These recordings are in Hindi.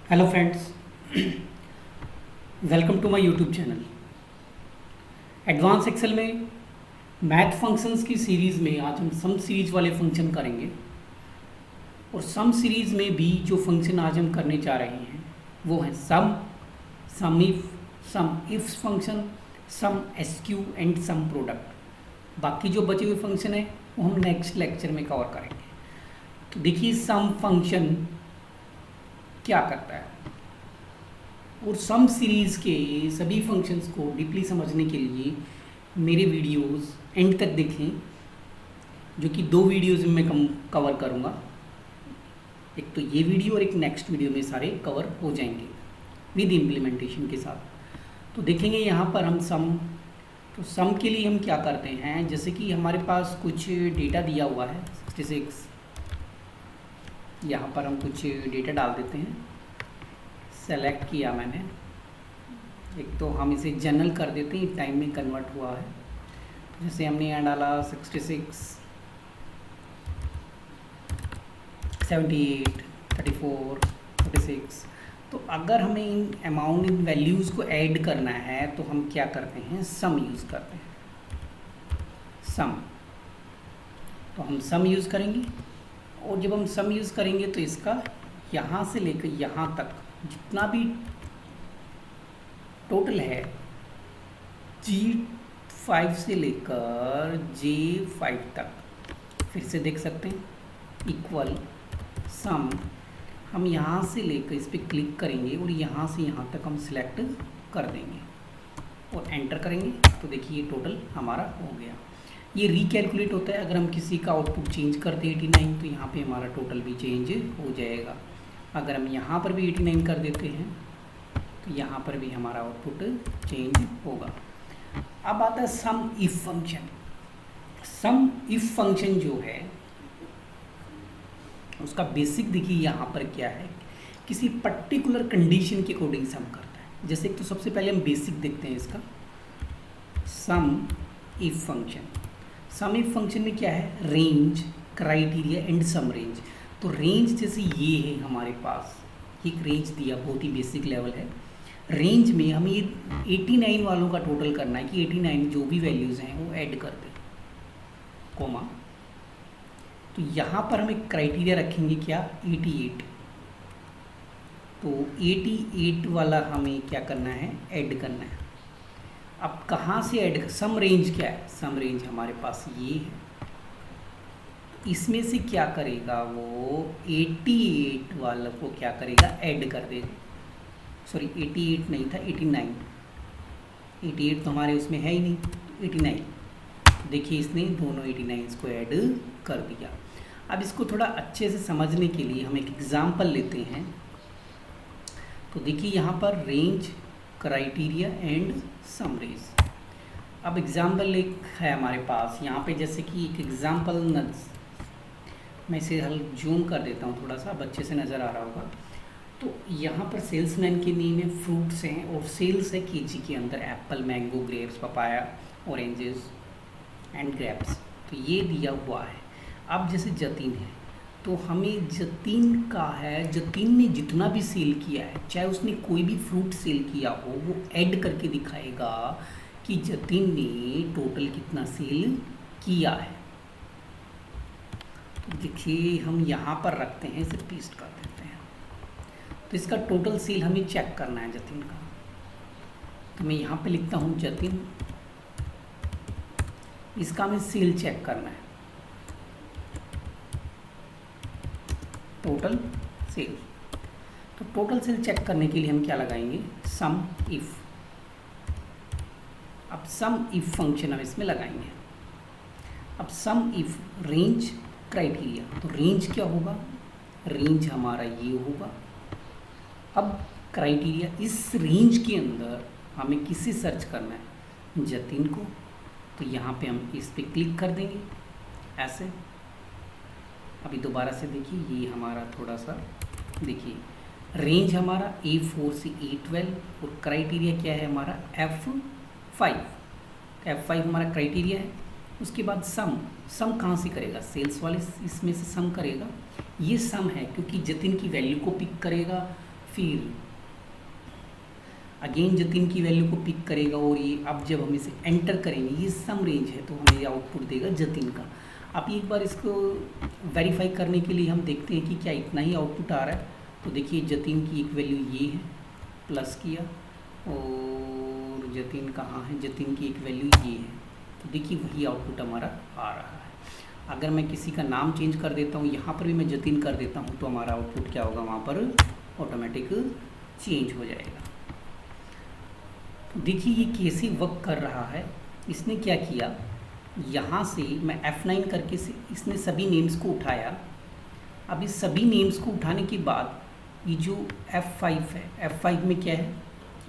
Hello friends, welcome to my YouTube channel. Advance excel में मैथ फंक्शंस की सीरीज़ में आज हम सम सीरीज वाले फंक्शन करेंगे। और सम सीरीज में भी जो फंक्शन आज हम करने जा रहे हैं वो है sum if function, sum SQ and sum product. बाकी जो बचे हुए फंक्शन है वो हम नेक्स्ट लेक्चर में कवर करेंगे। तो देखिए सम फंक्शन क्या करता है और सम सीरीज़ के सभी फंक्शंस को डीपली समझने के लिए मेरे वीडियोस एंड तक देखें, जो कि दो वीडियोस में मैं कवर करूँगा। एक तो ये वीडियो और एक नेक्स्ट वीडियो में सारे कवर हो जाएंगे विद इम्प्लीमेंटेशन के साथ। तो देखेंगे यहाँ पर हम सम के लिए हम क्या करते हैं। जैसे कि हमारे पास कुछ डेटा दिया हुआ है 66, यहाँ पर हम कुछ डेटा डाल देते हैं। सेलेक्ट किया मैंने, एक तो हम इसे जनरल कर देते हैं, टाइम में कन्वर्ट हुआ है। जैसे हमने यहाँ डाला 66, 78, 34, 46। तो अगर हमें इन अमाउंट इन वैल्यूज़ को ऐड करना है तो हम क्या करते हैं, सम यूज़ करते हैं। तो हम सम यूज़ करेंगे और जब हम सम यूज़ करेंगे तो इसका यहाँ से लेकर यहाँ तक जितना भी टोटल है G5 से लेकर J5 तक, फिर से देख सकते हैं इक्वल सम। हम यहाँ से लेकर इस पर क्लिक करेंगे और यहाँ से यहाँ तक हम सिलेक्ट कर देंगे और एंटर करेंगे। तो देखिए ये टोटल हमारा हो गया। ये रिकैलकुलेट होता है। अगर हम किसी का आउटपुट चेंज करते हैं 89, तो यहाँ पे हमारा टोटल भी चेंज हो जाएगा। अगर हम यहाँ पर भी 89 कर देते हैं तो यहाँ पर भी हमारा आउटपुट चेंज होगा। अब आता है sum if function. Sum if function जो है उसका बेसिक देखिए यहाँ पर क्या है, किसी पर्टिकुलर कंडीशन के अकॉर्डिंग सम करता है। जैसे तो सबसे पहले हम बेसिक देखते हैं इसका। सम इफ फंक्शन में क्या है, range, criteria and sum range. तो रेंज जैसे ये है, हमारे पास एक रेंज दिया, बहुत ही बेसिक लेवल है। रेंज में हमें ये 89 वालों का टोटल करना है कि 89 जो भी वैल्यूज़ हैं वो ऐड कर दें, कोमा। तो यहाँ पर हम एक क्राइटेरिया रखेंगे क्या, 88। तो 88 वाला हमें क्या करना है, ऐड करना है। अब कहाँ से ऐड, सम रेंज क्या है, सम रेंज हमारे पास ये है। इसमें से क्या करेगा वो 88 वाला को क्या करेगा, ऐड कर देगा। सॉरी 88 नहीं था, 89। 88 तो हमारे उसमें है ही नहीं, 89। देखिए इसने दोनों 89 को ऐड कर दिया। अब इसको थोड़ा अच्छे से समझने के लिए हम एक एग्जांपल लेते हैं। तो देखिए यहाँ पर range, criteria and sum range. अब एग्जांपल एक है हमारे पास यहाँ पे, जैसे कि एक एग्जांपल मैं इसे हल जूम कर देता हूँ थोड़ा सा, अब अच्छे से नज़र आ रहा होगा। तो यहाँ पर सेल्समैन के नेम है, फ्रूट्स हैं और सेल्स है केजी के अंदर Apple, mango, grapes, papaya, oranges and grapes. तो ये दिया हुआ है। अब जैसे जतीन है तो हमें जतीन का है, जतीन ने जितना भी सेल किया है, चाहे उसने कोई भी फ्रूट सेल किया हो, वो ऐड करके दिखाएगा कि जतीन ने टोटल कितना सेल किया है। देखिए हम यहाँ पर रखते हैं, इसे पेस्ट कर देते हैं। तो इसका टोटल सेल हमें चेक करना है जतिन का। तो मैं यहाँ पे लिखता हूँ जतिन, इसका हमें सेल चेक करना है, टोटल सेल। तो टोटल सेल चेक करने के लिए हम क्या लगाएंगे, सम इफ। अब सम इफ फंक्शन हम इसमें लगाएंगे। अब सम इफ रेंज, क्राइटेरिया। तो रेंज क्या होगा, रेंज हमारा ये होगा। अब क्राइटेरिया, इस रेंज के अंदर हमें किसे सर्च करना है, जतिन को। तो यहाँ पे हम इस पे क्लिक कर देंगे ऐसे। अभी दोबारा से देखिए, ये हमारा थोड़ा सा देखिए, रेंज हमारा A4 से A12 और क्राइटेरिया क्या है हमारा F5। F5 हमारा क्राइटेरिया है। उसके बाद सम कहाँ से करेगा, सेल्स वाले इसमें से सम करेगा। ये सम है क्योंकि जतिन की वैल्यू को पिक करेगा, फिर अगेन जतिन की वैल्यू को पिक करेगा और ये अब जब हम इसे एंटर करेंगे, ये सम रेंज है तो हमें ये आउटपुट देगा जतिन का। अब एक बार इसको वेरीफाई करने के लिए हम देखते हैं कि क्या इतना ही आउटपुट आ रहा है। तो देखिए जतिन की एक वैल्यू ये है, प्लस किया, और जतिन कहाँ है, जतिन की एक वैल्यू ये है। तो देखिए वही आउटपुट हमारा आ रहा है। अगर मैं किसी का नाम चेंज कर देता हूँ, यहाँ पर भी मैं जतिन कर देता हूँ, तो हमारा आउटपुट क्या होगा, वहाँ पर ऑटोमेटिक चेंज हो जाएगा। तो देखिए ये कैसे वर्क कर रहा है। इसने क्या किया, यहाँ से मैं F9 करके से इसने सभी नेम्स को उठाया। अब इस सभी नेम्स को उठाने के बाद ये जो F5 है, F5 में क्या है,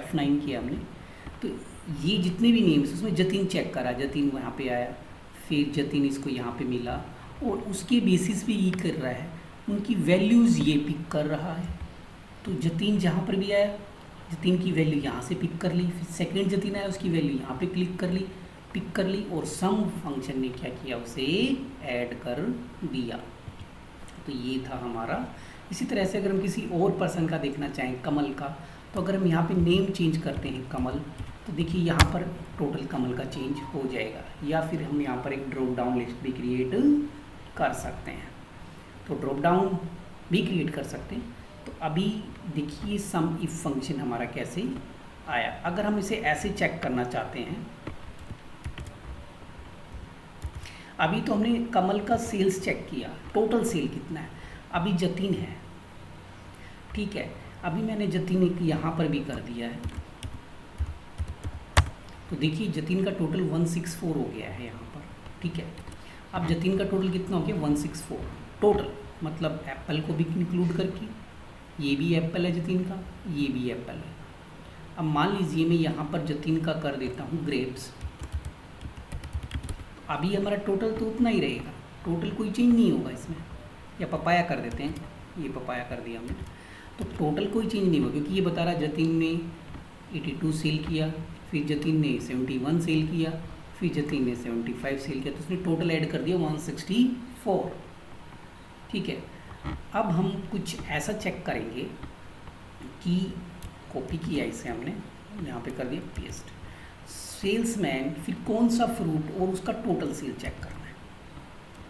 F9 किया हमने, तो ये जितने भी नेम्स उसमें जतिन चेक करा, जतिन वहाँ पे आया, फिर जतिन इसको यहाँ पे मिला, और उसके बेसिस पे ये कर रहा है, उनकी वैल्यूज़ ये पिक कर रहा है। तो जतिन जहाँ पर भी आया, जतिन की वैल्यू यहाँ से पिक कर ली, फिर सेकेंड जतिन आया, उसकी वैल्यू यहाँ पे पिक कर ली, और सम फंक्शन ने क्या किया, उसे ऐड कर दिया। तो ये था हमारा। इसी तरह से अगर हम किसी और पर्सन का देखना चाहें, कमल का, तो अगर हम यहाँ पे नेम चेंज करते हैं कमल, तो देखिए यहाँ पर टोटल कमल का चेंज हो जाएगा। या फिर हम यहाँ पर एक ड्रॉप डाउन लिस्ट भी क्रिएट कर सकते हैं, तो ड्रॉप डाउन भी क्रिएट कर सकते हैं। तो अभी देखिए सम इफ फंक्शन हमारा कैसे आया। अगर हम इसे ऐसे चेक करना चाहते हैं, अभी तो हमने कमल का सेल्स चेक किया, टोटल सेल कितना है, अभी जतिन है, ठीक है। अभी मैंने जतिन एक यहाँ पर भी कर दिया है, तो देखिए जतिन का टोटल 164 हो गया है यहाँ पर, ठीक है। अब जतिन का टोटल कितना हो गया, 164 टोटल, मतलब एप्पल को भी इंक्लूड करके, ये भी एप्पल है जतिन का, ये भी एप्पल है। अब मान लीजिए मैं यहाँ पर जतिन का कर देता हूँ ग्रेप्स, अभी हमारा टोटल तो उतना ही रहेगा, टोटल कोई चेंज नहीं होगा इसमें। या पपाया कर देते हैं, ये पपाया कर दिया हमने, तो टोटल कोई चेंज नहीं होगा, क्योंकि ये बता रहा जतिन ने 82 सेल किया, फिर जतिन ने 71 सेल किया, फिर जतिन ने 75 सेल किया, तो उसने टोटल ऐड कर दिया 164, ठीक है। अब हम कुछ ऐसा चेक करेंगे कि कॉपी किया इसे हमने, यहाँ पे कर दिया पेस्ट, सेल्समैन, फिर कौन सा फ्रूट, और उसका टोटल सेल चेक करना है।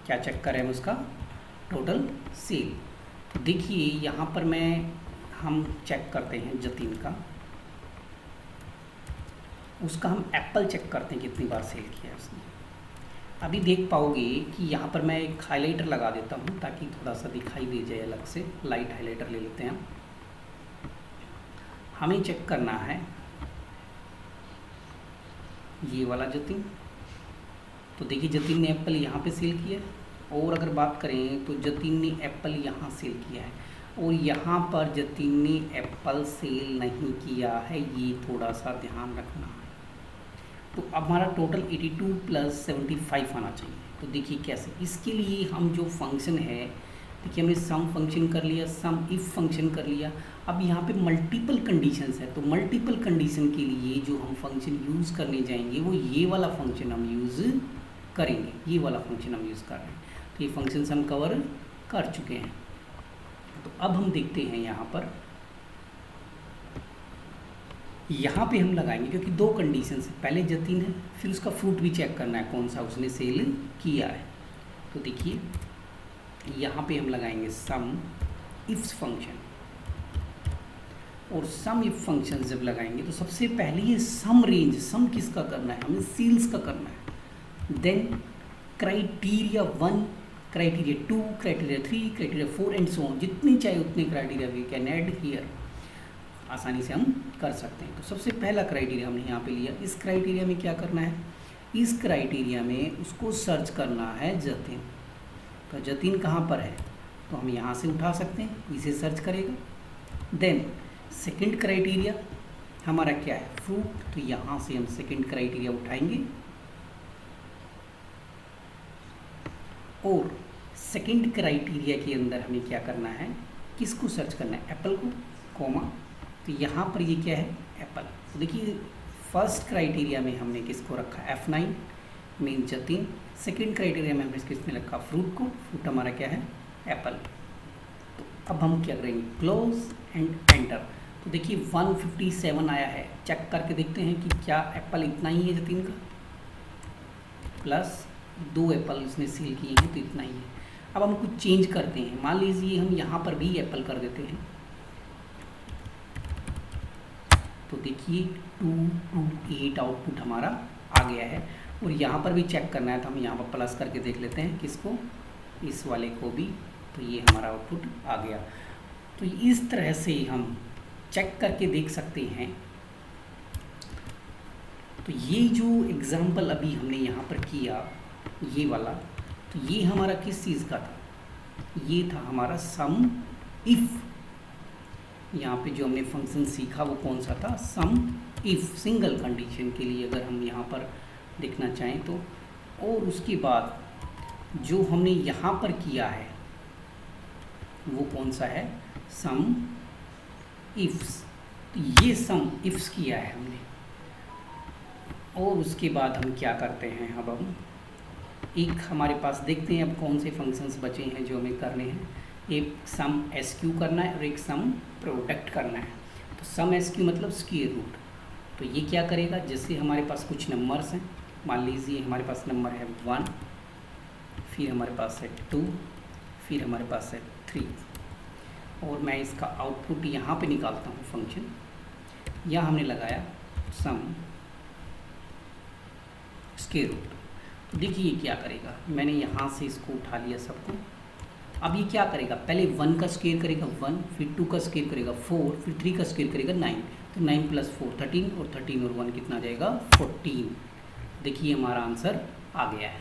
क्या चेक करें हम, उसका टोटल सेल। तो देखिए यहाँ पर हम चेक करते हैं जतिन का, उसका हम एप्पल चेक करते हैं कितनी बार सेल किया है उसने। अभी देख पाओगे कि यहाँ पर मैं एक हाइलाइटर लगा देता हूँ ताकि थोड़ा सा दिखाई दे जाए अलग से, लाइट हाइलाइटर ले लेते हैं। हमें चेक करना है ये वाला जतिन, तो देखिए जतिन ने एप्पल यहाँ पे सेल किया है, और अगर बात करें तो जतिन ने एप्पल यहाँ सेल किया है, और यहाँ पर जतिन ने एप्पल सेल नहीं किया है, ये थोड़ा सा ध्यान रखना है। तो अब हमारा टोटल 82 + 75 आना चाहिए। तो देखिए कैसे, इसके लिए हम जो फंक्शन है, देखिए हमने सम फंक्शन कर लिया, सम इफ फंक्शन कर लिया। अब यहाँ पे मल्टीपल कंडीशंस है, तो मल्टीपल कंडीशन के लिए जो हम फंक्शन यूज़ करने जाएंगे वो ये वाला फंक्शन हम यूज़ करेंगे, ये वाला फंक्शन हम यूज़ कर रहे हैं। तो ये फंक्शंस हम कवर कर चुके हैं। तो अब हम देखते हैं यहाँ पे हम लगाएंगे, क्योंकि दो कंडीशन है, पहले जतिन है, फिर उसका फ्रूट भी चेक करना है कौन सा उसने सेल किया है। तो देखिए यहाँ पे हम लगाएंगे सम इफ फंक्शन, और सम इफ फंक्शन जब लगाएंगे तो सबसे पहले ये सम रेंज, सम किसका करना है, हमें सेल्स का करना है। Then criteria 1, criteria 2, criteria 3, criteria 4 and so on, जितने चाहे उतने criteria we can add here, आसानी से हम कर सकते हैं। तो सबसे पहला क्राइटेरिया हमने यहाँ पे लिया। इस क्राइटेरिया में क्या करना है, इस क्राइटेरिया में उसको सर्च करना है जतिन। तो जतिन कहाँ पर है, तो हम यहाँ से उठा सकते हैं, इसे सर्च करेगा। देन सेकंड क्राइटेरिया हमारा क्या है, फ्रूट, तो यहाँ से हम सेकंड क्राइटेरिया उठाएंगे, और सेकंड क्राइटेरिया के अंदर हमें क्या करना है, किसको सर्च करना है, एप्पल को, कॉमा, तो यहाँ पर ये क्या है, एप्पल। तो देखिए फर्स्ट क्राइटेरिया में हमने किसको रखा, F9 mean Jatin, second criteria में हमने किसमें रखा, फ्रूट को, फ्रूट हमारा क्या है, एप्पल। तो अब हम क्या करेंगे, क्लोज एंड एंटर। तो देखिए 157 आया है। चेक करके देखते हैं कि क्या एप्पल इतना ही है जतिन का, प्लस 2 एप्पल इसने सेल किए हैं तो इतना ही है। अब हम कुछ चेंज करते हैं, मान लीजिए हम यहाँ पर भी एप्पल कर देते हैं, तो देखिए 228 आउटपुट हमारा आ गया है। और यहाँ पर भी चेक करना है तो हम यहाँ पर प्लस करके देख लेते हैं किसको, इस वाले को भी, तो ये हमारा आउटपुट आ गया। तो इस तरह से हम चेक करके देख सकते हैं। तो ये जो एग्ज़ाम्पल अभी हमने यहाँ पर किया, ये वाला, तो ये हमारा किस चीज़ का था, ये था हमारा सम इफ़। यहाँ पे जो हमने फंक्शन सीखा वो कौन सा था, सम इफ़, सिंगल कंडीशन के लिए अगर हम यहाँ पर देखना चाहें तो। और उसके बाद जो हमने यहाँ पर किया है वो कौन सा है, सम इफ्स। तो ये सम इफ्स किया है हमने। और उसके बाद हम क्या करते हैं, अब हम एक हमारे पास देखते हैं अब कौन से फंक्शंस बचे हैं जो हमें करने हैं। एक सम एसक्यू करना है और एक सम प्रोडक्ट करना है। तो सम एसक्यू मतलब स्क्वायर रूट। तो ये क्या करेगा, जैसे हमारे पास कुछ नंबर्स हैं, मान लीजिए हमारे पास नंबर है 1, फिर हमारे पास है 2, फिर हमारे पास है 3, और मैं इसका आउटपुट यहाँ पे निकालता हूँ फंक्शन। यहाँ हमने लगाया सम स्क्वायर रूट। तो देखिए ये क्या करेगा, मैंने यहाँ से इसको उठा लिया सबको। अब ये क्या करेगा, पहले 1 का स्क्वायर करेगा 1, फिर 2 का स्क्वायर करेगा 4, फिर 3 का स्क्वायर करेगा 9। तो 9 + 4 13, और 13 और 1 कितना आ जाएगा 14। देखिए हमारा आंसर आ गया है।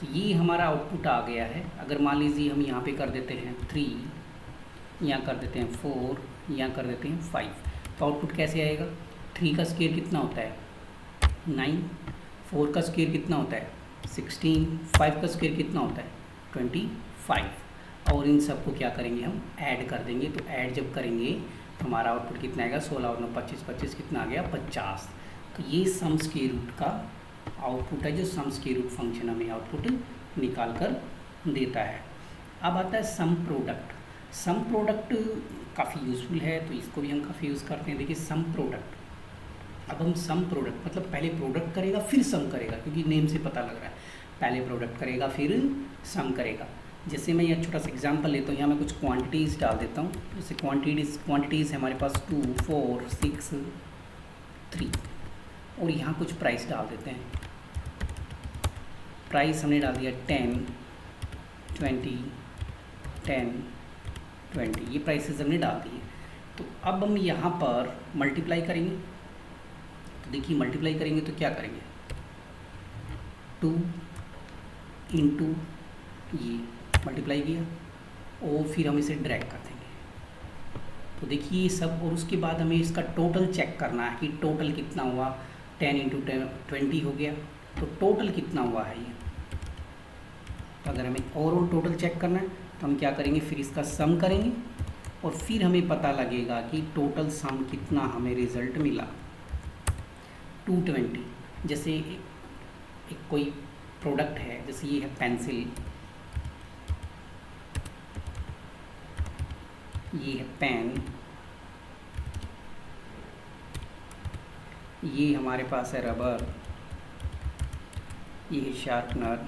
तो ये हमारा आउटपुट आ गया है। अगर मान लीजिए हम यहाँ पे कर देते हैं 3, यहाँ कर देते हैं 4, यहाँ कर देते हैं 5, तो आउटपुट कैसे आएगा, 3 का स्क्वायर कितना होता है 9, 4 का स्क्वायर कितना होता है 16, 5 का स्क्वायर कितना होता है 25। और इन सब को क्या करेंगे, हम ऐड कर देंगे। तो ऐड जब करेंगे तो हमारा आउटपुट कितना आएगा, 16 और 9 25, 25 कितना आ गया 50। तो ये सम स्क्वायर रूट का आउटपुट है, जो सम स्क्वायर रूट फंक्शन हमें आउटपुट निकाल कर देता है। अब आता है सम प्रोडक्ट। सम प्रोडक्ट काफ़ी यूज़फुल है, तो इसको भी हम काफ़ी यूज़ करते हैं। देखिए सम प्रोडक्ट, अब हम सम प्रोडक्ट मतलब पहले प्रोडक्ट करेगा फिर सम करेगा, क्योंकि नेम से पता लग रहा है पहले प्रोडक्ट करेगा फिर सम करेगा। जैसे मैं यह छोटा सा एग्जांपल लेता हूँ, यहाँ मैं कुछ क्वांटिटीज़ डाल देता हूँ। जैसे क्वांटिटीज़ है हमारे पास 2, 4, 6, 3, और यहाँ कुछ प्राइस डाल देते हैं। प्राइस हमने डाल दिया 10, 20, 10, 20, ये प्राइसेस हमने डाल दिए। तो अब हम यहाँ पर मल्टीप्लाई करेंगे। तो देखिए मल्टीप्लाई करेंगे तो क्या करेंगे, 2 × ये मल्टीप्लाई किया, और फिर हम इसे ड्रैग कर देंगे। तो देखिए ये सब, और उसके बाद हमें इसका टोटल चेक करना है कि टोटल कितना हुआ। 10 × 20 हो गया, तो टोटल कितना हुआ है ये। तो अगर हमें ओवरऑल टोटल चेक करना है तो हम क्या करेंगे, फिर इसका सम करेंगे, और फिर हमें पता लगेगा कि टोटल सम कितना हमें रिज़ल्ट मिला 220। जैसे एक कोई प्रोडक्ट है, जैसे ये है पेंसिल, ये है पेन, ये हमारे पास है रबर, ये है शार्पनर,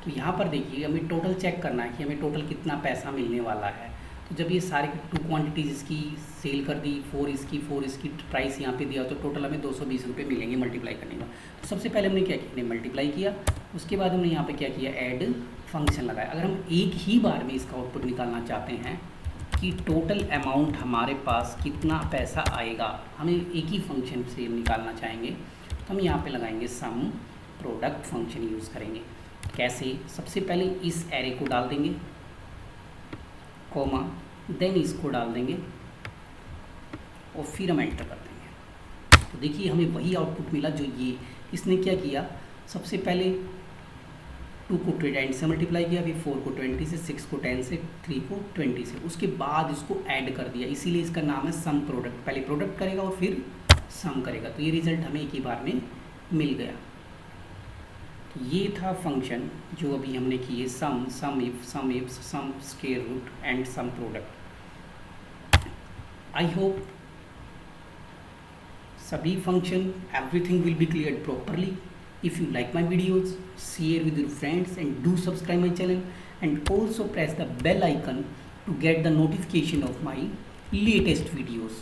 तो यहाँ पर देखिए हमें टोटल चेक करना है कि हमें टोटल कितना पैसा मिलने वाला है। तो जब ये सारे 2 क्वांटिटीज़ इसकी सेल कर दी, 4 इसकी प्राइस यहाँ पे दिया, तो टोटल हमें 220 रुपये मिलेंगे मल्टीप्लाई करने का। तो सबसे पहले हमने क्या किया, मल्टीप्लाई किया, उसके बाद हमने यहाँ पे क्या किया, ऐड फंक्शन लगाया। अगर हम एक ही बार में इसका आउटपुट निकालना चाहते हैं कि टोटल अमाउंट हमारे पास कितना पैसा आएगा, हमें एक ही फंक्शन से निकालना चाहेंगे, तो हम यहाँ पे लगाएंगे सम प्रोडक्ट फंक्शन यूज़ करेंगे। कैसे, सबसे पहले इस एरे को डाल देंगे, कॉमा, देन इसको डाल देंगे, और फिर हम एंटर कर देंगे। तो देखिए हमें वही आउटपुट मिला जो ये, इसने क्या किया, सबसे पहले 2 को 10 से मल्टीप्लाई किया, फिर 4 को 20 से, 6 को 10 से, 3 को 20 से, उसके बाद इसको ऐड कर दिया, इसीलिए इसका नाम है सम प्रोडक्ट। पहले प्रोडक्ट करेगा और फिर सम करेगा, तो ये रिजल्ट हमें एक ही बार में मिल गया। तो ये था फंक्शन जो अभी हमने किए, sum if, sum square root and sum product. I hope सभी function everything will be cleared properly. If you like my videos, share with your friends and do subscribe my channel, and also press the bell icon to get the notification of my latest videos.